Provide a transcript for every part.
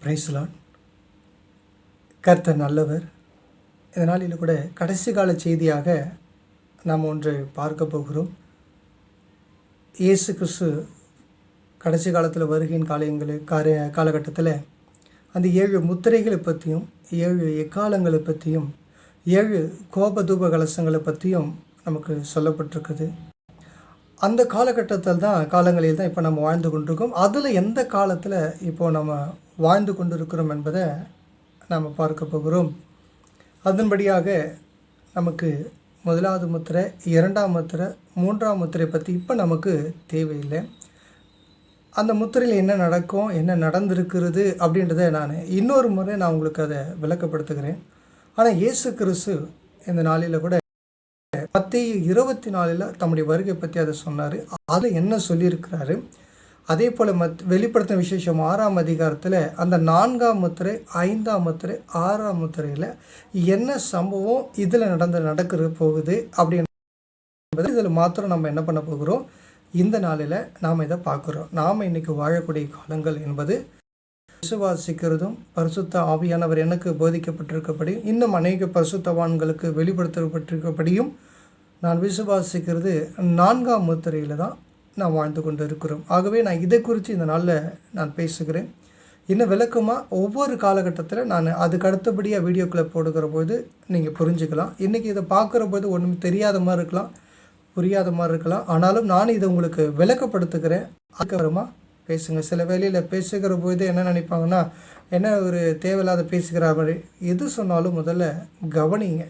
Price Lord. கர்த்தர் நல்லவர். இதனால் இது கூட கடைசி கால செய்தியாக நாம் ஒன்று பார்க்க போகிறோம். இயேசு கிறிஸ்து கடைசி காலத்தில் வருகையின் காலகட்டத்தில் அந்த 7 முத்திரைகளை பற்றியும் 7 எக்காலங்களை பற்றியும் 7 கோபதூப கலசங்களை பற்றியும் நமக்கு சொல்லப்பட்டிருக்குது. அந்த காலங்களில் தான் இப்போ நம்ம வாழ்ந்து கொண்டிருக்கோம். அதில் எந்த காலத்தில் இப்போது நம்ம வாழ்ந்து கொண்டிருக்கிறோம் என்பதை நாம் பார்க்க போகிறோம். அதன்படியாக நமக்கு முதலாவது முத்திரை, 2ஆம் முத்திரை, 3ஆம் முத்திரை பற்றி இப்போ நமக்கு தேவையில்லை. அந்த முத்திரையில் என்ன நடக்கும், என்ன நடந்திருக்கிறது அப்படின்றத இன்னொரு முறை நான் உங்களுக்கு அதை விளக்கப்படுத்துகிறேன். ஆனால் இயேசு கிறிஸ்து இந்த நாளில் கூட மத்தேயு 24 தம்முடைய வருகை பற்றி அதை சொன்னார். அதில் என்ன சொல்லியிருக்கிறாரு, அதே போல் வெளிப்படுத்தின விசேஷம் 6ஆம் அதிகாரத்தில் அந்த 4ஆம் முத்திரை, 5ஆம் முத்திரை, 6ஆம் முத்திரையில் என்ன சம்பவம் இதில் நடக்கிற போகுது அப்படின்றது இதில் மாத்திரம் நம்ம என்ன பண்ண போகிறோம். இந்த நாளில் நாம் இதை பார்க்குறோம். நாம் இன்றைக்கி வாழக்கூடிய காலங்கள் என்பது விசுவாசிக்கிறதும் பரிசுத்த ஆவியானவர் எனக்கு போதிக்கப்பட்டிருக்கப்படியும் இன்னும் அநேக பரிசுத்தவான்களுக்கு வெளிப்படுத்தப்பட்டிருக்கப்படியும் நான் விசுவாசிக்கிறது 4ஆம் முத்திரையில் தான் நான் வாழ்ந்து கொண்டு இருக்கிறோம். ஆகவே நான் இதை குறித்து இந்த நாளில் நான் பேசுகிறேன். இன்னும் விளக்கமாக ஒவ்வொரு காலகட்டத்தில் நான் அதுக்கு அடுத்தபடியாக வீடியோக்களை போடுகிற போது நீங்கள் புரிஞ்சுக்கலாம். இன்றைக்கி இதை பார்க்குற போது ஒன்றும் தெரியாத மாதிரி இருக்கலாம், புரியாத மாதிரி இருக்கலாம். ஆனாலும் நான் இதை உங்களுக்கு விளக்கப்படுத்துகிறேன். அதுக்கப்புறமா பேசுங்க. சில வேலையில் பேசுகிற போது என்ன நினைப்பாங்கன்னா, என்ன ஒரு தேவையில்லாத பேசுகிற மாதிரி. எது சொன்னாலும் முதல்ல கவனிங்க.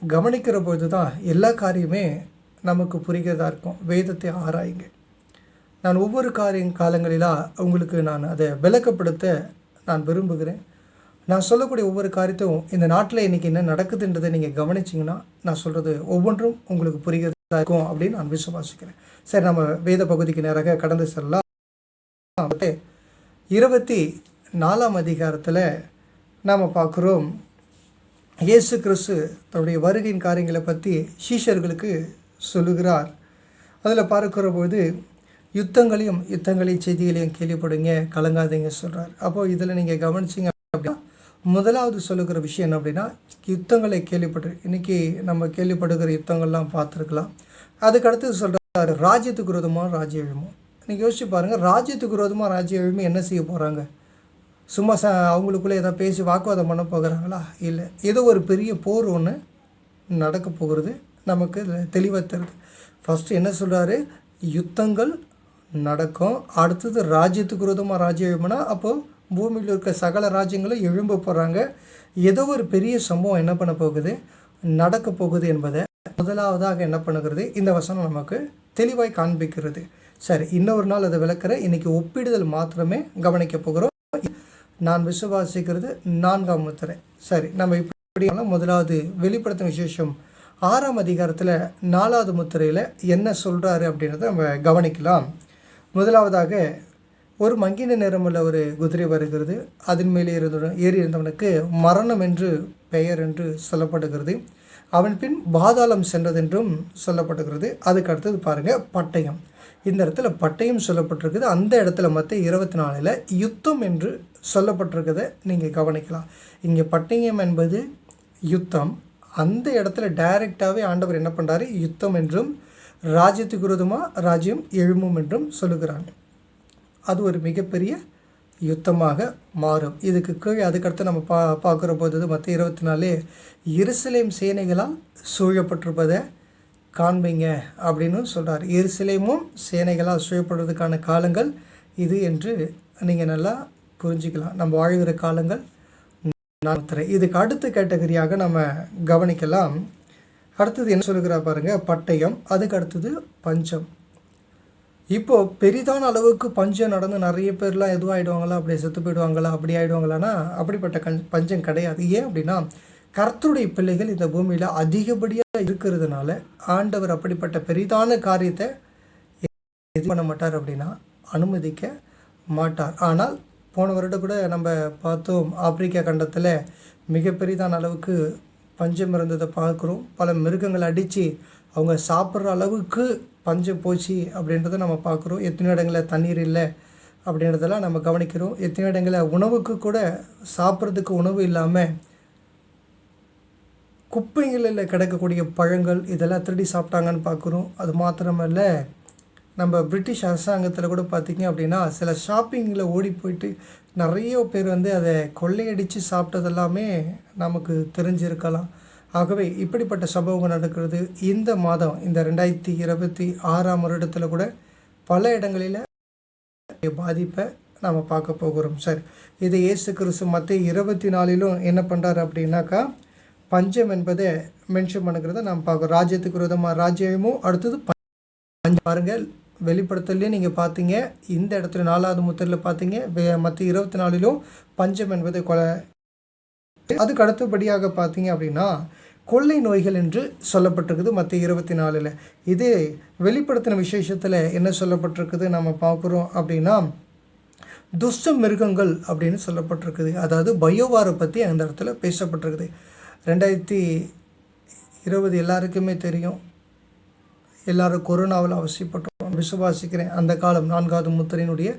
கவனிக்கிற பொழுது தான் எல்லா காரியமே நமக்கு புரிகிறதா இருக்கும். வேதத்தை ஆராயுங்க. நான் ஒவ்வொரு காலங்களிலாக உங்களுக்கு நான் அதை விளக்கப்படுத்த நான் விரும்புகிறேன். நான் சொல்லக்கூடிய ஒவ்வொரு காரியத்தையும் இந்த நாட்டில் இன்றைக்கி என்ன நடக்குதுன்றதை நீங்கள் கவனிச்சிங்கன்னா நான் சொல்கிறது ஒவ்வொன்றும் உங்களுக்கு புரிகிறதா இருக்கும் அப்படின்னு நான் விசுவாசிக்கிறேன். சரி, நம்ம வேத பகுதிக்கு நேராக கடந்து செல்லலாம். 24ஆம் அதிகாரத்தில் நாம் பார்க்குறோம், இயேசு கிறிஸ்து தன்னுடைய வருகையின் காரியங்களை பற்றி சீஷர்களுக்கு சொல்லுகிறார். அதில் பார்க்கிறபோது யுத்தங்களையும் செய்திகளையும் கேள்விப்படுங்க, கலங்காதீங்க சொல்கிறார். அப்போது இதில் நீங்கள் கவனிச்சிங்க அப்படின்னா முதலாவது சொல்லுகிற விஷயம் என்ன அப்படின்னா, யுத்தங்களை கேள்விப்பட்டு இன்றைக்கி நம்ம கேள்விப்படுகிற யுத்தங்கள்லாம் பார்த்துருக்கலாம். அதுக்கடுத்து சொல்கிறார் ராஜ்யத்துக்கு விரோதமாக ராஜ்யம் எழுமோ. நீங்கள் யோசிச்சு பாருங்கள், ராஜ்யத்துக்கு விரோதமாக ராஜ்யம் எழுமி என்ன செய்ய போகிறாங்க? சும்மா அவங்களுக்குள்ளே ஏதாவது பேசி வாக்குவாதம் பண்ண போகிறாங்களா? இல்லை, ஏதோ ஒரு பெரிய போர் ஒன்று நடக்க போகிறது. நமக்கு தெளிவாக தருது. ஃபஸ்ட்டு என்ன சொல்கிறாரு, யுத்தங்கள் நடக்கும். அடுத்தது ராஜ்யத்துக்கு விரோதமாக ராஜ்யம் எழுப்புனா அப்போது பூமியில் இருக்க சகல ராஜ்யங்களும் எழும்ப போகிறாங்க. ஏதோ ஒரு பெரிய சம்பவம் என்ன பண்ண போகுது, நடக்க போகுது என்பதை முதலாவதாக என்ன பண்ணுகிறது இந்த வசனம் நமக்கு தெளிவாய் காண்பிக்கிறது. சரி, இன்னொரு நாள் அதை விளக்குற. இன்றைக்கி ஒப்பிடுதல் மாத்திரமே கவனிக்க போகிறோம். நான் விசுவாசிக்கிறது 4ஆம் முத்திரை. சரி, நம்ம இப்படி முதலாவது வெளிப்படுத்தின விசேஷம் 6ஆம் அதிகாரத்தில் 4ஆவது முத்திரையில் என்ன சொல்கிறாரு அப்படின்றத நம்ம கவனிக்கலாம். முதலாவதாக ஒரு மங்கின நிறமுள்ள ஒரு குதிரை வருகிறது. அதன் மேலே ஏறி இருந்தவனுக்கு மரணம் என்று பெயர் என்று சொல்லப்படுகிறது. அவன் பின் பாதாளம் சென்றதென்றும் சொல்லப்படுகிறது. அதுக்கு அடுத்தது பாருங்கள், பட்டயம். இந்த இடத்துல பட்டயம் சொல்லப்பட்டிருக்குது. அந்த இடத்துல மற்ற 24 யுத்தம் என்று சொல்லப்பட்டிருக்கிறத நீங்கள் கவனிக்கலாம். இங்கே பட்டயம் என்பது யுத்தம். அந்த இடத்துல டைரெக்டாகவே ஆண்டவர் என்ன பண்ணுறாரு, யுத்தம் என்றும் ராஜ்யத்துக்கு விரோதமாக ராஜ்யம் எழும்பும் என்றும் சொல்லுகிறாங்க. அது ஒரு மிகப்பெரிய யுத்தமாக மாறும். இதுக்கு கீழே அதுக்கடுத்து நம்ம பார்க்குற போது மற்ற 24 எருசலேம் சேனைகளால் சூழப்பட்டிருப்பதை காண்பீங்க அப்படின்னு சொல்கிறார். எருசலேமும் சேனைகளால் சூழப்படுவதற்கான காலங்கள் இது என்று நீங்கள் நல்லா புரிஞ்சுக்கலாம். நம்ம வாழ்கிற காலங்கள் 4. இதுக்கு அடுத்த கேட்டகரியாக நம்ம கவனிக்கலாம். அடுத்தது என்ன சொல்லுகிறா பாருங்கள், பட்டயம். அதுக்கு அடுத்தது பஞ்சம். இப்போது பெரிதான அளவுக்கு பஞ்சம் நடந்து நிறைய பேர்லாம் எதுவாகிடுவாங்களா, அப்படியே செத்து போயிடுவாங்களா, அப்படி ஆகிடுவாங்களான்னா அப்படிப்பட்ட பஞ்சம் கிடையாது. ஏன் அப்படின்னா கர்த்தருடைய பிள்ளைகள் இந்த பூமியில் அதிகப்படியாக இருக்கிறதுனால ஆண்டவர் அப்படிப்பட்ட பெரிதான காரியத்தை இது பண்ண மாட்டார், அப்படின்னா அனுமதிக்க மாட்டார். ஆனால் போன வருடம் கூட நம்ம பார்த்தோம், ஆப்பிரிக்கா கண்டத்தில் மிக பெரிதான அளவுக்கு பஞ்சம் இருந்ததை பார்க்குறோம். பல மிருகங்கள் அடித்து அவங்க சாப்பிட்ற அளவுக்கு பஞ்சம் போச்சு அப்படின்றத நம்ம பார்க்குறோம். எத்தனையோ இடங்களில் தண்ணீர் இல்லை, அப்படின்றதெல்லாம் நம்ம கவனிக்கிறோம். எத்தனை இடங்களில் உணவுக்கு கூட சாப்பிட்றதுக்கு உணவு இல்லாமல் குப்பைகளில் கிடக்கக்கூடிய பழங்கள் இதெல்லாம் திருடி சாப்பிட்டாங்கன்னு பார்க்குறோம். அது மாத்திரமல்ல, நம்ம பிரிட்டிஷ் அரசாங்கத்தில் கூட பார்த்திங்க அப்படின்னா சில ஷாப்பிங்கில் ஓடி போயிட்டு நிறைய பேர் அதை கொள்ளையடித்து சாப்பிட்டதெல்லாமே நமக்கு தெரிஞ்சிருக்கலாம். ஆகவே இப்படிப்பட்ட சம்பவங்கள் நடக்கிறது. இந்த மாதம் இந்த 2026 வருடத்தில் கூட பல இடங்களில் பாதிப்பை நம்ம பார்க்க போகிறோம். சரி, இது இயேசு கிறிஸ்து மத்தேயு 24 என்ன பண்ணுறாரு அப்படின்னாக்கா, பஞ்சம் என்பதை மென்ஷன் பண்ணுறத நம்ம பார்க்குறோம். ராஜ்யத்துக்கு விரோதமாக ராஜ்யமும், அடுத்தது பஞ்சம். பாருங்கள், வெளிப்படுத்தலையும் நீங்கள் பார்த்தீங்க, இந்த இடத்துல 4வது முத்திரையில் பார்த்தீங்க, மத்தேயு 24 பஞ்சம் என்பதை கொலை. அதுக்கு அடுத்தபடியாக பார்த்தீங்க அப்படின்னா கொள்ளை நோய்கள் என்று சொல்லப்பட்டிருக்குது மத்தேயு 24. இது வெளிப்படுத்தின விசேஷத்தில் என்ன சொல்லப்பட்டிருக்குது நம்ம பார்க்குறோம் அப்படின்னா, துஷ்ட மிருகங்கள் அப்படின்னு சொல்லப்பட்டிருக்குது. அதாவது பயோவாரை பற்றி அந்த இடத்துல பேசப்பட்டிருக்குது. 2020 எல்லாருக்குமே தெரியும், எல்லோரும் கொரோனாவில் அவசியப்பட்டோம். விசுவாசிக்கிறேன் அந்த காலம் 4வது முத்திரையினுடைய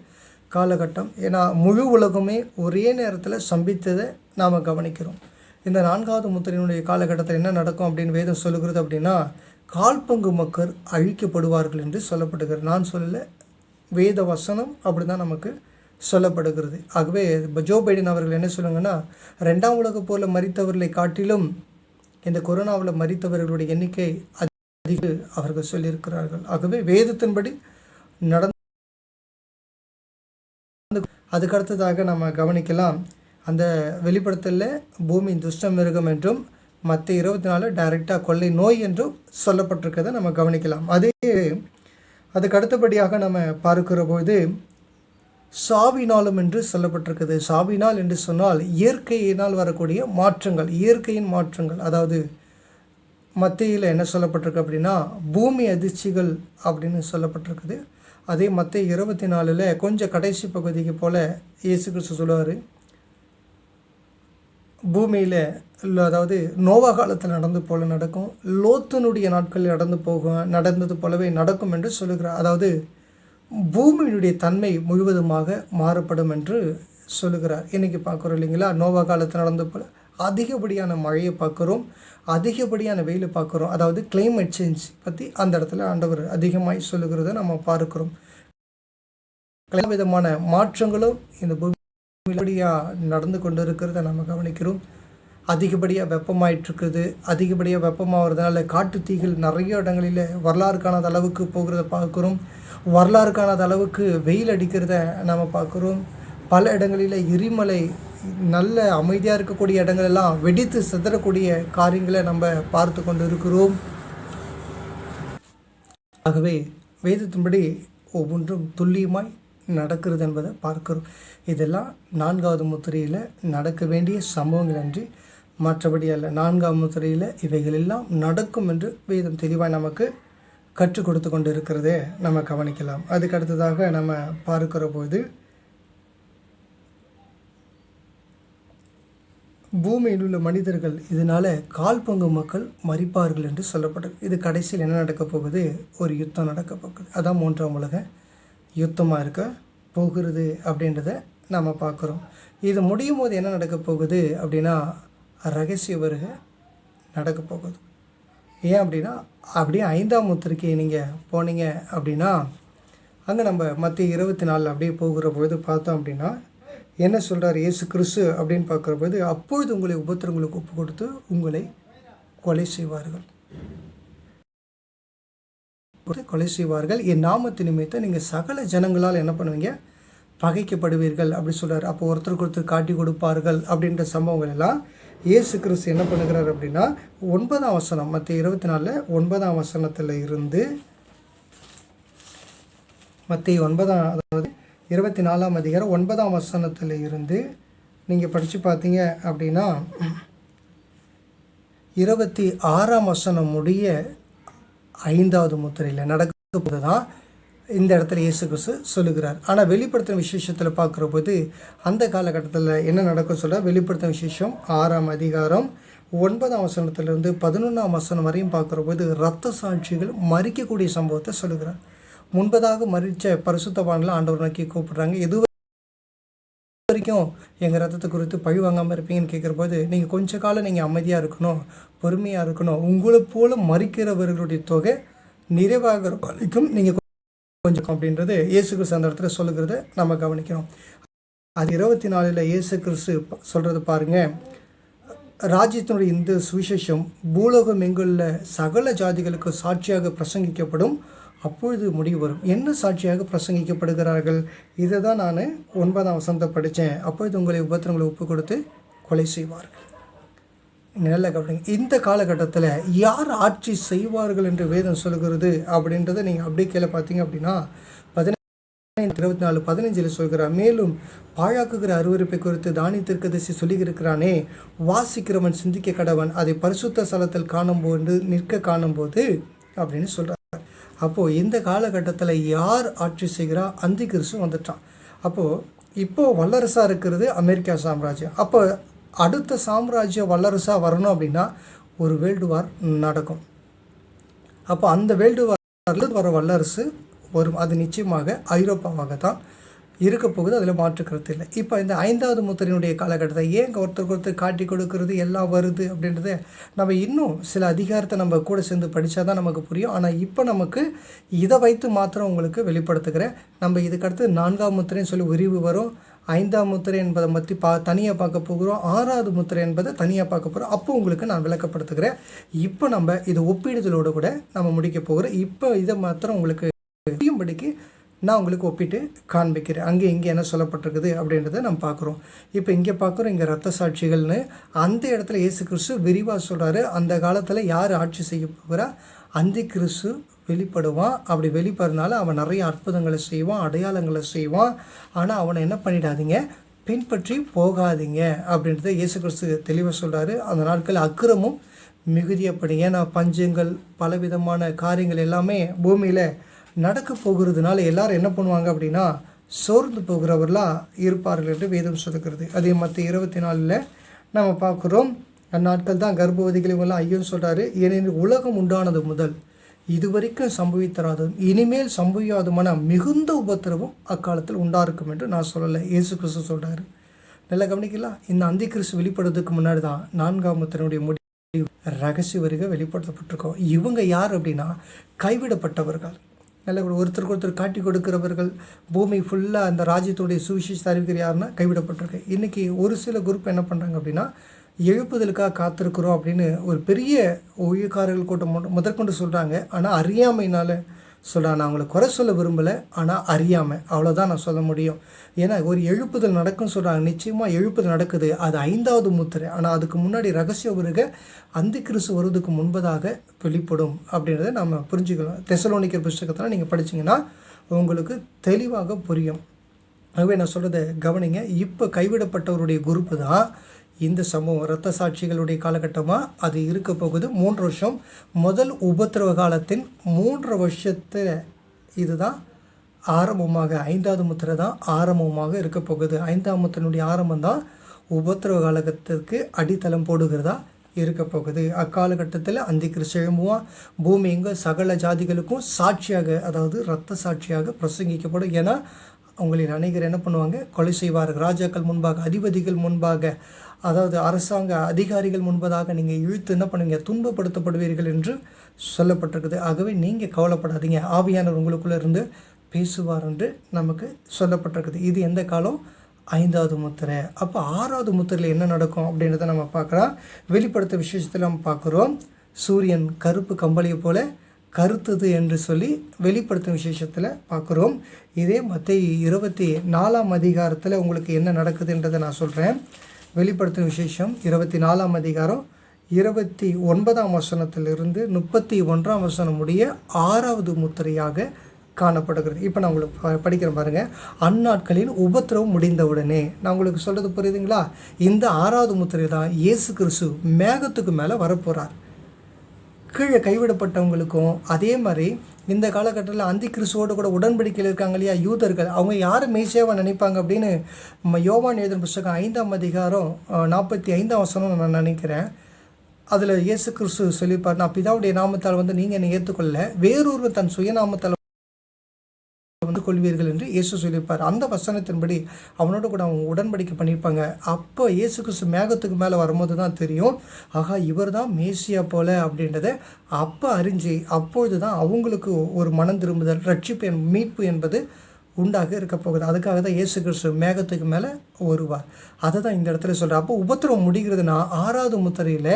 காலகட்டம். ஏன்னா முழு உலகமே ஒரே நேரத்தில் சம்பித்ததை நாம் கவனிக்கிறோம். இந்த 4வது முத்திரையினுடைய காலகட்டத்தில் என்ன நடக்கும் அப்படின்னு வேதம் சொல்லுகிறது அப்படின்னா, கால்பங்கு மக்கள் அழிக்கப்படுவார்கள் என்று சொல்லப்படுகிறது. நான் சொல்லலை, வேத வசனம் அப்படி தான் நமக்கு சொல்லப்படுகிறது. ஆகவே ஜோ பைடன் அவர்கள் என்ன சொல்லுங்கன்னா, 2ஆம் உலக போரில் மரித்தவர்களை காட்டிலும் இந்த கொரோனாவில் மரித்தவர்களுடைய எண்ணிக்கை அதிக அவர்கள் சொல்லியிருக்கிறார்கள். ஆகவே வேதத்தின்படி நடந்து அதுக்கடுத்ததாக நம்ம கவனிக்கலாம். அந்த வெளிப்படுத்தலில் பூமி துஷ்ட மிருகம் என்றும் மத்தேயு 24 டைரெக்டாக கொள்ளை நோய் என்றும் சொல்லப்பட்டிருக்கிறத நம்ம கவனிக்கலாம். அதுக்கு அடுத்தபடியாக நம்ம பார்க்கிற போது சாவினாலும் என்று சொல்லப்பட்டிருக்குது. சாவினால் என்று சொன்னால் இயற்கையினால் வரக்கூடிய மாற்றங்கள், இயற்கையின் மாற்றங்கள். அதாவது மத்தேயுல என்ன சொல்லப்பட்டிருக்கு அப்படின்னா பூமி அதிர்ச்சிகள் அப்படின்னு சொல்லப்பட்டிருக்குது. அதே மத்தேயு 24 கொஞ்சம் கடைசி பகுதிக்கு போல் இயேசு கிறிஸ்து சொல்லுவார், பூமியில் அதாவது நோவா காலத்தில் நடந்து போல நடக்கும், லோத்தனுடைய நாட்களில் நடந்தது போலவே நடக்கும் என்று சொல்லுகிறார். அதாவது பூமியினுடைய தன்மை முழுவதுமாக மாறுபடும் என்று சொல்லுகிறார். இன்றைக்கி பார்க்குறோம் இல்லைங்களா, நோவா காலத்தில் நடந்து போல அதிகப்படியான மழையை பார்க்குறோம், அதிகப்படியான வெயிலை பார்க்குறோம். அதாவது கிளைமேட் சேஞ்ச் பற்றி அந்த இடத்துல ஆண்டவர் அதிகமாய் சொல்லுகிறத நம்ம பார்க்குறோம். விதமான மாற்றங்களும் இந்த பூமியாக நடந்து கொண்டு இருக்கிறத நம்ம கவனிக்கிறோம். அதிகப்படியாக வெப்பமாயிட்டுருக்குது. அதிகப்படியாக வெப்பமாகிறதுனால காட்டு தீகள் நிறைய இடங்களில் வரலாறு காணாத அளவுக்கு போகிறத பார்க்குறோம். வரலாறு காணாத அளவுக்கு வெயில் அடிக்கிறத நம்ம பார்க்குறோம். பல இடங்களில் எரிமலை, நல்ல அமைதியாக இருக்கக்கூடிய இடங்களெல்லாம் வெடித்து சிதறக்கூடிய காரியங்களை நம்ம பார்த்து கொண்டு இருக்கிறோம். ஆகவே வேதத்தின்படி ஒவ்வொன்றும் துல்லியமாய் நடக்கிறது என்பதை பார்க்கிறோம். இதெல்லாம் 4வது முத்திரையில் நடக்க வேண்டிய சம்பவங்கள் அன்றி மற்றபடி அல்ல. 4ஆம் முத்திரையில் இவைகள் எல்லாம் நடக்கும் என்று வேதம் தெளிவாக நமக்கு கற்றுக் கொடுத்து கொண்டு இருக்கிறதே நம்ம கவனிக்கலாம். அதுக்கு அடுத்ததாக நம்ம பார்க்கிற போது பூமியில் உள்ள மனிதர்கள் இதனால் கால்பங்கு மக்கள் மரிப்பார்கள் என்று சொல்லப்பட்டது. இது கடைசியில் என்ன நடக்கப் போகுது? ஒரு யுத்தம் நடக்க போகுது. அதான் 3ஆம் உலக யுத்தமாக இருக்க போகிறது அப்படின்றத நம்ம பார்க்குறோம். இது முடியும் போது என்ன நடக்க போகுது அப்படின்னா ரகசிய வருகை நடக்க போகுது. ஏன் அப்படின்னா அப்படியே 5ஆம் முத்திரைக்கு நீங்கள் போனீங்க அப்படின்னா அங்கே நம்ம மத்தேயு 24 அப்படியே போகிற பொழுது பார்த்தோம் அப்படின்னா என்ன சொல்கிறார் இயேசு கிறிஸ்து அப்படின்னு பார்க்குற போது, அப்பொழுது உங்களை உபத்திரங்களுக்கு ஒப்பு கொடுத்து உங்களை கொலை செய்வார்கள், என் நாமத்து நிமித்தம் நீங்கள் சகல ஜனங்களால் என்ன பண்ணுவீங்க? பகைக்கப்படுவீர்கள் அப்படி சொல்கிறார். அப்போ ஒருத்தருக்கு ஒருத்தர் காட்டி கொடுப்பார்கள் அப்படின்ற சம்பவங்கள் எல்லாம் இயேசு கிறிஸ்து என்ன பண்ணுகிறார் அப்படின்னா 9ஆம் வசனம் மத்தேயு 24 9ஆம் வசனத்தில் இருந்து மத்தேயு 9ஆம் அதாவது 24ஆம் அதிகாரம் 9ஆம் வசனத்தில் இருந்து நீங்கள் படித்து பார்த்தீங்க அப்படின்னா 26ஆம் வசனம் முடிய 5வது முத்திரையில் நடக்கும் போது தான் இந்த இடத்துல இயேசு கிறிஸ்து சொல்லுகிறார். ஆனால் வெளிப்படுத்தின விசேஷத்தில் பார்க்குற போது அந்த காலகட்டத்தில் என்ன நடக்கும் சொல்ல, வெளிப்படுத்தின விசேஷம் 6ஆம் அதிகாரம் 9ஆம் வசனத்திலிருந்து 11ஆம் வசனம் வரையும் பார்க்குற போது இரத்த சாட்சிகள் மறிக்கக்கூடிய சம்பவத்தை சொல்லுகிறார். முன்பதாக மரித்த பரிசுத்தவான்களை ஆண்டவர் நோக்கி கூப்பிடுறாங்க. எது வரைக்கும் எங்கள் ரத்தத்தை குறித்து பழி வாங்காமல் இருப்பீங்கன்னு கேட்குறபோது, நீங்கள் கொஞ்ச காலம் நீங்கள் அமைதியாக இருக்கணும், பொறுமையாக இருக்கணும், உங்களை போல மறிக்கிறவர்களுடைய தொகை நிறைவாகிற வரைக்கும் நீங்கள் கொஞ்சம் அப்படின்றது இயேசு கிறிஸ்து அந்த இடத்துல சொல்லுகிறத நம்ம கவனிக்கிறோம். அது 24 இயேசு கிறிஸ்து சொல்கிறது பாருங்கள், ராஜ்யத்தினுடைய இந்த சுவிசேஷம் பூலோகம் எங்குள்ள சகல ஜாதிகளுக்கு சாட்சியாக பிரசங்கிக்கப்படும், அப்பொழுது முடிவு வரும். என்ன சாட்சியாக பிரசங்கிக்கப்படுகிறார்கள்? இதை தான் நான் 9ஆம் வசனத்தை படித்தேன். அப்பொழுது உங்களை உபத்திரங்களை ஒப்பு கொடுத்து கொலை செய்வார்கள். நீங்கள் நல்லா கவனிங்க. இந்த காலகட்டத்தில் யார் ஆட்சி செய்வார்கள் என்று வேதம் சொல்கிறது அப்படின்றத நீங்கள் அப்படியே கீழே பார்த்தீங்க அப்படின்னா 24:15 சொல்கிறார். மேலும் பாழாக்குகிற அருவருப்பை குறித்து தானி தீர்க்கதரிசி சொல்லியிருக்கிறானே, வாசிக்கிறவன் சிந்திக்க கடவன், அதை பரிசுத்த ஸ்தலத்தில் காணும்போது நிற்க காணும்போது அப்படின்னு சொல்கிறார். அப்போது இந்த காலகட்டத்தில் யார் ஆட்சி செய்கிறா? அந்தி கிறிஸ்து வந்துட்டான். இப்போது வல்லரசாக இருக்கிறது அமெரிக்கா சாம்ராஜ்யம். அப்போ அடுத்த சாம்ராஜ்யம் வல்லரசாக வரணும் அப்படின்னா ஒரு வேர்ல்டு வார் நடக்கும். அப்போ அந்த வேர்ல்டு வாரில் வர வல்லரசு வரும். அது நிச்சயமாக ஐரோப்பாவாக தான் இருக்க போகுது, அதில் மாற்று கருத்து இல்லை. இப்போ இந்த 5வது முத்திரையினுடைய காலகட்டத்தை ஏன் ஒருத்தருக்கு ஒருத்தர் காட்டி கொடுக்கறது எல்லாம் வருது அப்படின்றத நம்ம இன்னும் சில அதிகாரத்தை நம்ம கூட சேர்ந்து படித்தா தான் நமக்கு புரியும். ஆனால் இப்போ நமக்கு இதை வைத்து மாத்திரம் உங்களுக்கு வெளிப்படுத்துகிறேன். நம்ம இதுக்கடுத்து 4ஆம் முத்திரைன்னு சொல்லி விரிவு வரும். 5ஆம் முத்திரை என்பதை பற்றி தனியாக பார்க்க போகிறோம். 6வது முத்திரை என்பதை தனியாக பார்க்க போகிறோம். அப்போ உங்களுக்கு நான் விளக்கப்படுத்துகிறேன். இப்போ நம்ம இது ஒப்பீடுதலோடு கூட நம்ம முடிக்க போகிறோம். இப்போ இதை மாத்திரம் உங்களுக்கு புரியும்படிக்கு நான் உங்களுக்கு ஒப்பிட்டு காண்பிக்கிறேன். அங்கே இங்கே என்ன சொல்லப்பட்டிருக்குது அப்படின்றத நம்ம பார்க்குறோம். இப்போ இங்கே பார்க்குறோம், இங்கே ரத்த சாட்சிகள்னு அந்த இடத்துல இயேசு கிறிஸ்து விரிவாக சொல்கிறாரு. அந்த காலத்தில் யார் ஆட்சி செய்ய போகிறா? அந்தி கிறிஸ்து வெளிப்படுவான். அப்படி வெளிப்படுறதுனால அவன் நிறைய அற்புதங்களை செய்வான், அடையாளங்களை செய்வான். ஆனால் அவனை என்ன பண்ணிடாதீங்க, பின்பற்றி போகாதீங்க அப்படின்றத இயேசு கிறிஸ்து தெளிவாக சொல்கிறாரு. அந்த நாட்கள் அக்கிரமும் மிகுதியப்படி, ஏன்னா பஞ்சங்கள் பலவிதமான காரியங்கள் எல்லாமே பூமியில் நடக்க போகிறதுனால எல்லாரும் என்ன பண்ணுவாங்க அப்படின்னா சோர்ந்து போகிறவர்களாக இருப்பார்கள் என்று வேதம் சொல்லுகிறது. அதே மற்ற 24 நம்ம பார்க்குறோம், அந்நாட்கள் தான் கர்ப்பவதிகளையும் ஐயோன்னு சொல்கிறாரு. ஏனெனில் உலகம் உண்டானது முதல் இதுவரைக்கும் சம்பவித்தராதும் இனிமேல் சம்பவியாதுமான மிகுந்த உபத்திரவும் அக்காலத்தில் உண்டாயிருக்கும் என்று நான் சொல்லலை, இயேசு கிறிஸ்து சொல்கிறாரு. நல்லா கவனிக்கலாம். இந்த அந்தி கிறிஸ்து வெளிப்படுறதுக்கு முன்னாடி தான் 4ஆம் முத்திரையினுடைய முடிவு ரகசிய வரிகை வெளிப்படுத்தப்பட்டிருக்கோம். இவங்க யார் அப்படின்னா கைவிடப்பட்டவர்கள், நல்ல ஒருத்தருக்கு ஒருத்தர் காட்டி கொடுக்கிறவர்கள், பூமி ஃபுல்லாக அந்த ராஜ்யத்துடைய சுவிசேஷத்தை அறிவிக்கிற யாருன்னா கைவிடப்பட்டிருக்கு. இன்றைக்கி ஒரு சில குரூப் என்ன பண்ணுறாங்க அப்படின்னா எழுப்புதலுக்காக காத்திருக்கிறோம் அப்படின்னு ஒரு பெரிய ஊழியக்காரர்கள் கூட்டம் முதற்கொண்டு சொல்கிறாங்க. ஆனால் அறியாமையினால் சொல்கிறாங்க. நான் அவங்களை குறை சொல்ல விரும்பலை, ஆனால் அறியாமல், அவ்வளோதான் நான் சொல்ல முடியும். ஏன்னா ஒரு எழுப்புதல் நடக்கும்னு சொல்கிறாங்க. நிச்சயமாக எழுப்புதல் நடக்குது, அது 5வது முத்திரை. ஆனால் அதுக்கு முன்னாடி ரகசிய வருகை அந்தி கிறிஸ்து வருவதுக்கு முன்பதாக வெளிப்படும் அப்படின்றத நம்ம புரிஞ்சுக்கலாம். தெசலோனிக்கர் புஸ்தகத்தில் நீங்கள் படிச்சிங்கன்னா உங்களுக்கு தெளிவாக புரியும். ஆகவே நான் சொல்கிறத கவனிங்க. இப்போ கைவிடப்பட்டவருடைய குரூப்பு தான் இந்த சமூகம். இரத்த சாட்சிகளுடைய காலகட்டமாக அது இருக்க போகுது. 3 வருஷம் முதல் உபத்திரவ காலத்தின் 3 வருஷத்தில் இதுதான் ஆரம்பமாக, 5வது முத்திரை தான் ஆரம்பமாக இருக்க போகுது. 5ஆம் முத்திரையினுடைய ஆரம்பம் தான் உபத்திரவ காலகட்டத்திற்கு அடித்தளம் போடுகிறதா இருக்க போகுது. அக்காலகட்டத்தில் அந்தி கிறிஸ்து எழும்புவான். பூமி எங்கே சகல ஜாதிகளுக்கும் சாட்சியாக, அதாவது இரத்த சாட்சியாக பிரசங்கிக்கப்படும். ஏன்னா அவங்களின் அநேகர் என்ன பண்ணுவாங்க, கொலை செய்வார்கள். ராஜாக்கள் முன்பாக, அதிபதிகள் முன்பாக, அதாவது அரசாங்க அதிகாரிகள் முன்பதாக நீங்கள் இழுத்து என்ன பண்ணுவீங்க, துன்பப்படுத்தப்படுவீர்கள் என்று சொல்லப்பட்டிருக்குது. ஆகவே நீங்கள் கவலைப்படாதீங்க, ஆவியானவர் உங்களுக்குள்ளே இருந்து பேசுவார் என்று நமக்கு சொல்லப்பட்டிருக்குது. இது எந்த காலம்? 5வது முத்திரை. அப்போ 6வது முத்திரையில் என்ன நடக்கும் அப்படின்றத நம்ம பார்க்கலாம். வெளிப்படுத்த விசேஷத்தில் நம்ம பார்க்குறோம், சூரியன் கருப்பு கம்பளியை போல கருத்துது என்று சொல்லி வெளிப்படுத்தும் விசேஷத்தில் பார்க்குறோம். இதே மத்தேயு 24ஆம் அதிகாரத்தில் உங்களுக்கு என்ன நடக்குதுன்றதை நான் சொல்கிறேன். வெளிப்படுத்தும் விசேஷம் 24ஆம் அதிகாரம் 29ஆம் வசனத்திலிருந்து 31ஆம் வசனம் முடிய 6வது முத்திரையாக காணப்படுகிறது. இப்போ நான் உங்களுக்கு படிக்கிறேன் பாருங்கள். அந்நாட்களில் உபத்திரவம் முடிந்தவுடனே, நான் உங்களுக்கு சொல்கிறது புரியுதுங்களா? இந்த 6வது முத்திரை தான் இயேசு கிறிஸ்து மேகத்துக்கு மேலே வரப்போகிறார். கீழே கைவிடப்பட்டவங்களுக்கும் அதே மாதிரி இந்த காலகட்டத்தில் அந்தி கிறிஸ்துவோடு கூட உடன்படிக்கையில் இருக்காங்க இல்லையா யூதர்கள், அவங்க யார் மெய்சேவா நினைப்பாங்க அப்படின்னு யோவான் எழுதின புஸ்தகம் 5ஆம் அதிகாரம் 45ஆம் வசனம் நான் நினைக்கிறேன். அதில் இயேசு கிறிஸ்து சொல்லியிருப்பார், நான் பிதாவுடைய நாமத்தால் நீங்கள் என்னை ஏற்றுக்கொள்ள, வேறொருவர் தன் சுயநாமத்தால் காத்து கொள்வீர்கள் என்று இயேசு சொல்லியிருப்பார். அந்த வசனத்தின்படி அவனோட கூட அவங்க உடன்படிக்கை பண்ணியிருப்பாங்க. அப்போ இயேசு கிறிஸ்து மேகத்துக்கு மேலே வரும்போது தான் தெரியும், ஆகா இவர் தான் மேசியா போல அப்படின்றத அப்போ அறிஞ்சு அப்பொழுது தான் அவங்களுக்கு ஒரு மனம் திரும்புதல், ரட்சிப்பு, மீட்பு என்பது உண்டாக இருக்க போகுது. அதுக்காக தான் இயேசு கிறிஸ்து மேகத்துக்கு மேலே வருவார். அதை தான் இந்த இடத்துல சொல்கிறார். அப்போ உபத்திரம் முடிகிறதுனா 6வது முத்திரையில்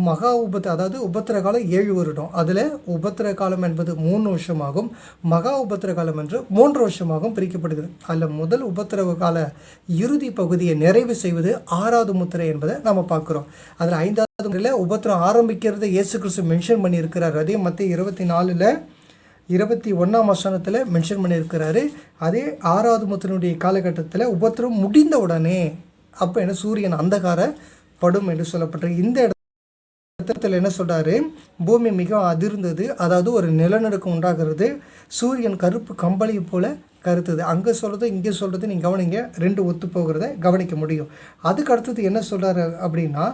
மகா அதாவது உபத்திர காலம் 7 வருடம். அதில் உபத்திர காலம் என்பது 3 வருஷமாகும், மகா உபத்திர காலம் என்று 3 வருஷமாகவும் பிரிக்கப்படுகிறது. அதில் முதல் உபத்திரவ கால இறுதி பகுதியை நிறைவு செய்வது 6வது முத்திரை என்பதை நம்ம பார்க்குறோம். அதில் 5வது முத்திரையில் உபத்திரம் ஆரம்பிக்கிறத இயேசு கிறிஸ்து மென்ஷன் பண்ணியிருக்கிறார். அதே மத்திய 24 21ஆம் வசனத்தில் மென்ஷன் பண்ணியிருக்கிறாரு. அதே 6வது முத்திரையுடைய காலகட்டத்தில் உபத்திரம் முடிந்த உடனே அப்போ என்ன சூரியன் அந்தகார படும் என்று சொல்லப்பட்டிருக்கு. இந்த இடத்துல என்ன சொல்கிறாரு, பூமி மிக அதிர்ந்தது, அதாவது ஒரு நிலநடுக்கம் உண்டாகிறது, சூரியன் கருப்பு கம்பளியை போல கருத்துது. அங்கே சொல்கிறது இங்கே சொல்கிறது நீங்கள் கவனிங்க, 2 ஒத்து போகிறத கவனிக்க முடியும். அதுக்கு அடுத்தது என்ன சொல்கிறாரு அப்படின்னா,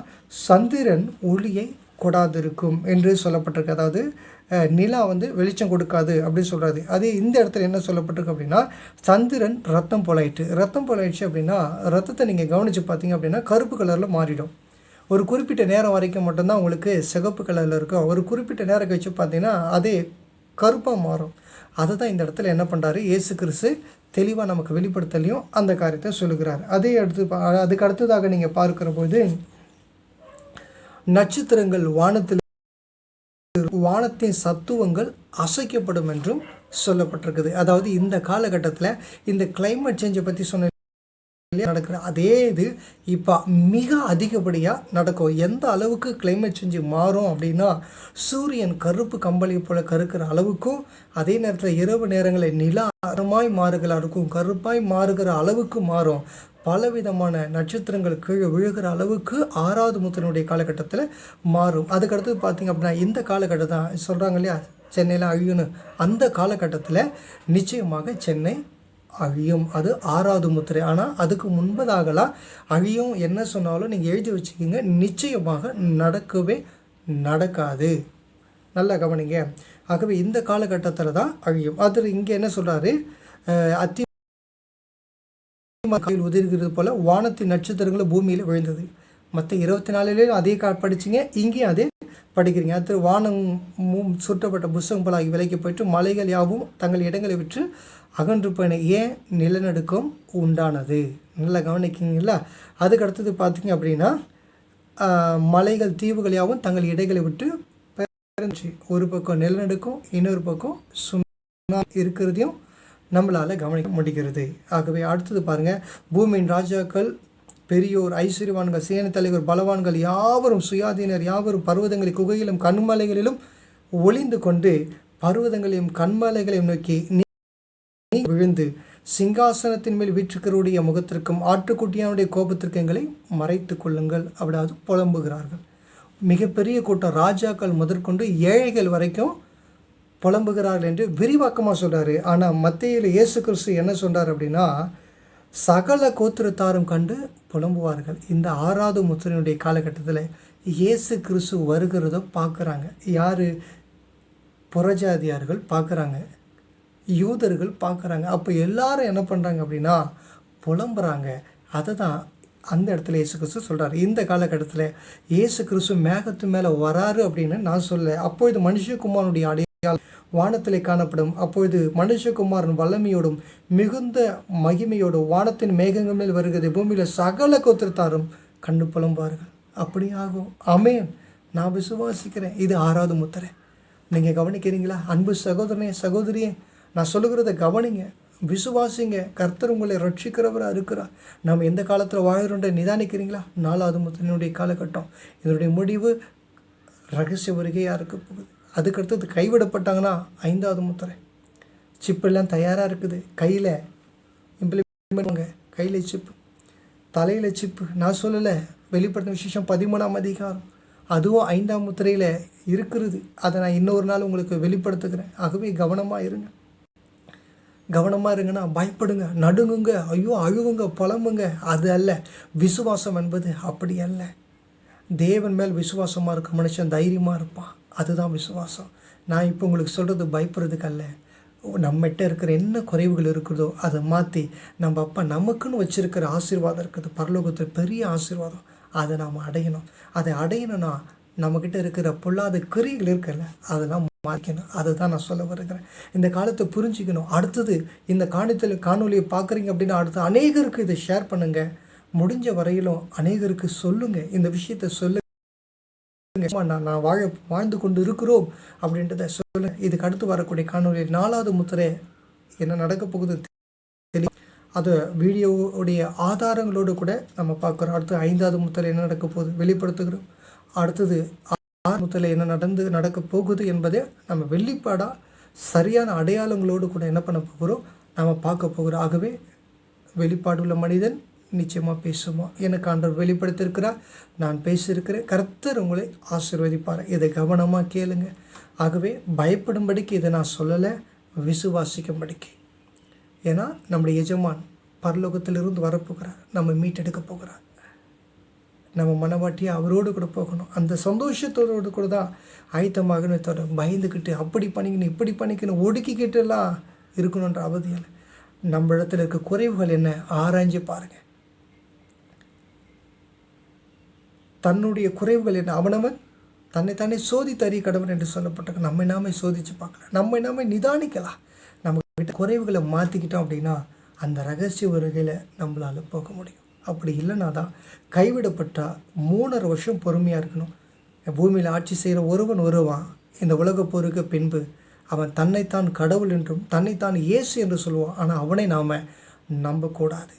சந்திரன் ஒளியை கொடாதிருக்கும் என்று சொல்லப்பட்டிருக்கு. அதாவது நிலா வெளிச்சம் கொடுக்காது அப்படின்னு சொல்கிறாரு. அதே இந்த இடத்துல என்ன சொல்லப்பட்டிருக்கு அப்படின்னா, சந்திரன் ரத்தம் போலாயிடுச்சு அப்படின்னா, ரத்தத்தை நீங்கள் கவனித்து பார்த்தீங்க அப்படின்னா கருப்பு கலரில் மாறிடும். ஒரு குறிப்பிட்ட நேரம் வரைக்கும் மட்டும்தான் உங்களுக்கு சிகப்பு கலரில் இருக்கும். ஒரு குறிப்பிட்ட நேரம் கழிச்சு பார்த்தீங்கன்னா அதே கருப்பாக மாறும். அதை தான் இந்த இடத்துல என்ன பண்ணுறாரு இயேசு கிறிஸ்து தெளிவாக நமக்கு வெளிப்படுத்தலையும் அந்த காரியத்தை சொல்லுகிறார். அதுக்கு அடுத்ததாக நீங்கள் பார்க்கிற போது நட்சத்திரங்கள் வானத்தின் சத்துவங்கள் அசைக்கப்படும் என்றும் சொல்லப்பட்டிருக்குது. அதாவது இந்த காலகட்டத்தில் இந்த கிளைமேட் சேஞ்சை பற்றி சொன்ன நடக்கிற அதே இது இப்போ மிக அதிகப்படியாக நடக்கும். எந்த அளவுக்கு கிளைமேட் சேஞ்சு மாறும் அப்படின்னா, சூரியன் கருப்பு கம்பளி போல கருக்கிற அளவுக்கும், அதே நேரத்தில் இரவு நேரங்களில் நிலா அறமாய் மாறுகளா இருக்கும், கருப்பாய் மாறுகிற அளவுக்கு மாறும். பலவிதமான நட்சத்திரங்கள் கீழே விழுகிற அளவுக்கு 6வது முத்திரையுடைய காலகட்டத்தில் மாறும். அதுக்கடுத்து பார்த்திங்க அப்படின்னா இந்த காலகட்டம் தான் சொல்கிறாங்க இல்லையா சென்னையில் அழியும்னு, அந்த காலகட்டத்தில் நிச்சயமாக சென்னை அழியும். அது 6வது முத்திரை. ஆனால் அதுக்கு முன்பதாகலாம் அழியும் என்ன சொன்னாலும் நீங்கள் எழுதி வச்சுக்கிங்க, நிச்சயமாக நடக்கவே நடக்காது. நல்லா கவனிங்க. ஆகவே இந்த காலகட்டத்தில் தான் அழியும். அது இங்கே என்ன சொல்கிறாரு, கையில் உதிர்கிறது போல வானத்தின் நட்சத்திரங்கள் பூமியில் விழுந்தது. மற்ற 24 அதே படிச்சிங்க, இங்கேயும் அதே படிக்கிறீங்க. அது வானம் சுட்டப்பட்ட புஸ்தகம் போல விலைக்கு போயிட்டு மலைகள் யாவும் தங்கள் இடங்களை விட்டு அகன்று போயின. ஏன் நிலநடுக்கம் உண்டானது? நல்லா கவனிக்கிங்களா. அதுக்கு அடுத்தது பார்த்தீங்க அப்படின்னா மலைகள் தீவுகள் யாவும் தங்கள் இடைகளை விட்டு ஒரு பக்கம் நிலநடுக்கம், இன்னொரு பக்கம் சுனாமி இருக்கிறதையும் நம்மளால் கவனிக்க முடிகிறது. ஆகவே அடுத்தது பாருங்கள், பூமியின் ராஜாக்கள், பெரியோர், ஐஸ்வர்யவான்கள், சேனை தலைவர், பலவான்கள் யாவரும், சுயாதீனர் யாவரும் பர்வதங்களில் குகையிலும் கண்மலைகளிலும் ஒளிந்து கொண்டு பர்வதங்களையும் கண்மலைகளையும் நோக்கி விழுந்து சிங்காசனத்தின் மேல் வீற்றுக்கருடைய முகத்திற்கும் ஆட்டுக்குட்டியானுடைய கோபத்திற்கு எங்களை மறைத்து கொள்ளுங்கள் அப்படியாவது புலம்புகிறார்கள். மிகப்பெரிய கூட்டம், ராஜாக்கள் முதற்கொண்டு ஏழைகள் வரைக்கும் புலம்புகிறார்கள் என்று விரிவாக்கமாக சொல்கிறாரு. ஆனால் மத்தேயுல இயேசு கிறிஸ்து என்ன சொல்கிறார் அப்படின்னா, சகல கோத்திரத்தாரும் கண்டு புலம்புவார்கள். இந்த 6வது முத்திரையுடைய காலகட்டத்தில் இயேசு கிறிஸ்து வருகிறத பார்க்குறாங்க. யார்? புறஜாதியார்கள் பார்க்குறாங்க, யூதர்கள் பார்க்குறாங்க. அப்போ எல்லாரும் என்ன பண்ணுறாங்க அப்படின்னா புலம்புறாங்க. அதை தான் அந்த இடத்துல இயேசு கிறிஸ்து சொல்கிறார். இந்த காலகட்டத்தில் இயேசு கிறிஸ்து மேகத்து மேலே வராரு அப்படின்னு நான் சொல்ல. அப்பொழுது மனுஷகுமாரனுடைய அடையாளம் வானத்திலே காணப்படும். அப்பொழுது மனுஷகுமாரன் வல்லமையோடும் மிகுந்த மகிமையோடும் வானத்தின் மேகங்கள் மேல் வருகிறது. பூமியில் சகல கோத்திரத்தாரும் கண்டு புலம்பார்கள். அப்படி ஆகும். ஆமென். நான் விசுவாசிக்கிறேன். இது 6வது முத்திரை. நீங்கள் கவனிக்கிறீங்களா? அன்பு சகோதரனே, சகோதரியே, நான் சொல்லுகிறத கவனிங்க, விசுவாசிங்க. கர்த்தர் உங்களை ரட்சிக்கிறவராக இருக்கிறார். நம்ம எந்த காலத்தில் வாழ்கிறோன்ற நிதானிக்கிறீங்களா? 4வது முத்திரையினுடைய காலகட்டம். இதனுடைய முடிவு ரகசிய வருகையாக இருக்க போகுது. அதுக்கடுத்தது கைவிடப்பட்டாங்கன்னா 5வது முத்திரை. சிப்பெல்லாம் தயாராக இருக்குது. கையில் இம்ப்ளிமெண்ட், கையில் சிப்பு, தலையில் சிப்பு. நான் சொல்லலை, வெளிப்படுத்தின விசேஷம் 13ஆம் அதிகாரம், அதுவும் 5ஆம் முத்திரையில் இருக்கிறது. அதை நான் இன்னொரு நாள் உங்களுக்கு வெளிப்படுத்துகிறேன். ஆகவே கவனமாக இருங்க. கவனமாக இருங்கன்னா பயப்படுங்க, நடுங்குங்க, ஐயோ அழுவுங்க, புலம்புங்க. அது அல்ல விசுவாசம் என்பது. அப்படி அல்ல. தேவன் மேல் விசுவாசமாக இருக்க மனுஷன் தைரியமாக இருப்பான். அதுதான் விசுவாசம். நான் இப்போ உங்களுக்கு சொல்கிறது பயப்படுறதுக்கு அல்ல. நம்மகிட்ட இருக்கிற என்ன குறைவுகள் இருக்குதோ அதை மாற்றி நம்ம அப்பா நமக்குன்னு வச்சுருக்கிற ஆசீர்வாதம் இருக்குது, பரலோகத்தில் பெரிய ஆசீர்வாதம். அதை நாம் அடையணும். அதை அடையணும்னா நம்மக்கிட்ட இருக்கிற பொல்லாத கிரியைகள் இருக்குல்ல, அதெல்லாம் மாற்றணும். அதை தான் நான் சொல்ல வருகிறேன். இந்த காலத்தை புரிஞ்சிக்கணும். அடுத்தது இந்த காணொலியை பார்க்குறீங்க அப்படின்னா அடுத்து அநேகருக்கு இதை ஷேர் பண்ணுங்கள். முடிஞ்ச வரையிலும் அநேகருக்கு சொல்லுங்கள். இந்த விஷயத்தை சொல்லுங்கள். நான் வாழ்ந்து கொண்டு இருக்கிறோம் அப்படின்றத சொல்லுங்க. இதுக்கு அடுத்து வரக்கூடிய காணொலியில் 4வது முத்திரை என்ன நடக்க போகுது அது வீடியோவுடைய ஆதாரங்களோடு கூட நம்ம பார்க்குறோம். அடுத்து 5வது முத்திரை என்ன நடக்க போகுது வெளிப்படுத்துகிறோம். அடுத்தது 6 முத்திரை என்ன நடக்க போகுது என்பதை நம்ம வெளிப்பாடாக சரியான அடையாளங்களோடு கூட என்ன பண்ண போகிறோம், நம்ம பார்க்க போகிறோம். ஆகவே வெளிப்பாடு உள்ள மனிதன் நிச்சயமாக பேசுமா. எனக்கு ஆண்டவர் வெளிப்படுத்தியிருக்கிறார், நான் பேசியிருக்கிறேன். கர்த்தர் உங்களை ஆசீர்வதிப்பார். இதை கவனமாக கேளுங்க. ஆகவே பயப்படும்படிக்கு இதை நான் சொல்லலை, விசுவாசிக்கும்படிக்கு. ஏன்னா நம்முடைய எஜமான் பரலோகத்திலிருந்து வரப்போகிறார், நம்ம மீட்டெடுக்க போகிறார். நம்ம மனவாட்டியை அவரோடு கூட போகணும். அந்த சந்தோஷத்தோடு கூட தான் ஆயத்தமாகணும். தவிர பயந்துக்கிட்டு அப்படி பண்ணிக்கணும் இப்படி பண்ணிக்கணும் ஒடுக்கிக்கிட்டுலாம் இருக்கணுன்ற அவதியில் நம்ம இடத்துல இருக்க குறைவுகள் என்ன ஆராய்ஞ்சு பாருங்கள். தன்னுடைய குறைவுகள் என்ன, அவனவன் தன்னை சோதித்து அறிய கடவன் என்று சொல்லப்பட்டிருக்கு. நம்மை நாமே சோதித்து பார்க்கலாம், நம்மை நாமே நிதானிக்கலாம். நம்ம கிட்ட குறைவுகளை மாற்றிக்கிட்டோம் அப்படின்னா அந்த ரகசிய வருகையில் நம்மளால் போக முடியும். அப்படி இல்லைனா தான் கைவிடப்பட்டால் 3.5 வருஷம் பொறுமையாக இருக்கணும். பூமியில் ஆட்சி செய்கிற ஒருவன் வருவான். இந்த உலக போருக்கு பின்பு அவன் தன்னைத்தான் கடவுள் என்றும் தன்னைத்தான் இயேசு என்று சொல்லுவான். ஆனால் அவனை நாம் நம்பக்கூடாது.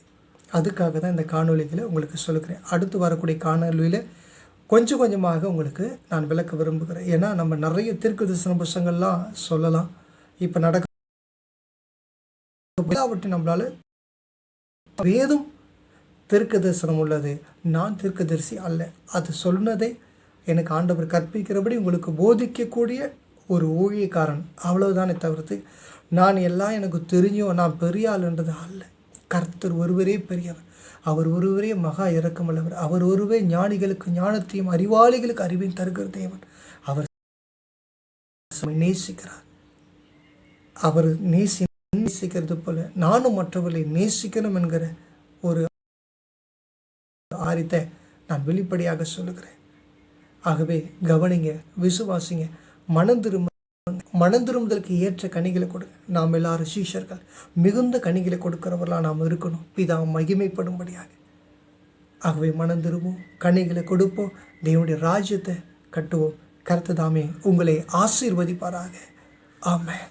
அதுக்காக தான் இந்த காணொலிகளை உங்களுக்கு சொல்லுகிறேன். அடுத்து வரக்கூடிய காணொலியில் கொஞ்சம் கொஞ்சமாக உங்களுக்கு நான் விளக்க விரும்புகிறேன். ஏன்னா நம்ம நிறைய தீர்க்கதரிசன புத்தகங்கள்லாம் சொல்லலாம். இப்போ நடக்க நம்மளால் வேதம் தீர்க்கதரிசனம் உள்ளது, நான் தீர்க்கதரிசி அல்ல. அது சொன்னதை எனக்கு ஆண்டவர் கற்பிக்கிறபடி உங்களுக்கு போதிக்கக்கூடிய ஒரு ஊழியக்காரன், அவ்வளவுதானே தவிர்த்து நான் எல்லாம் எனக்கு தெரிஞ்சோ நான் பெரிய ஆளுன்றது அல்ல. கர்த்தர் ஒருவரே பெரியவர், அவர் ஒருவரே மகா இரக்கமுள்ளவர், அவர் ஒருவரே ஞானிகளுக்கு ஞானத்தையும் அறிவாளிகளுக்கு அறிவையும் தருகிற தேவன். அவர் நேசிக்கிறார். அவர் நேசிக்கிறது போல நானும் மற்றவர்களை நேசிக்கணும் என்கிற ஒரு ஆரியத்தை நான் வெளிப்படையாக சொல்லுகிறேன். ஆகவே கவனிங்க, விசுவாசிங்க, மனந்திரும்புதலுக்கு ஏற்ற கனிகளை கொடுங்க. நாம் எல்லாரும் சீஷர்கள் மிகுந்த கனிகளை கொடுக்கிறவர்களாக நாம் இருக்கணும், பிதா மகிமைப்படும்படியாக. ஆகவே மனந்திரும்பும், கனிகளை கொடுப்போம், தேவனுடைய ராஜ்யத்தை கட்டுவோம். கர்த்தர் தாமே உங்களை ஆசீர்வதிப்பாராக. ஆமென்.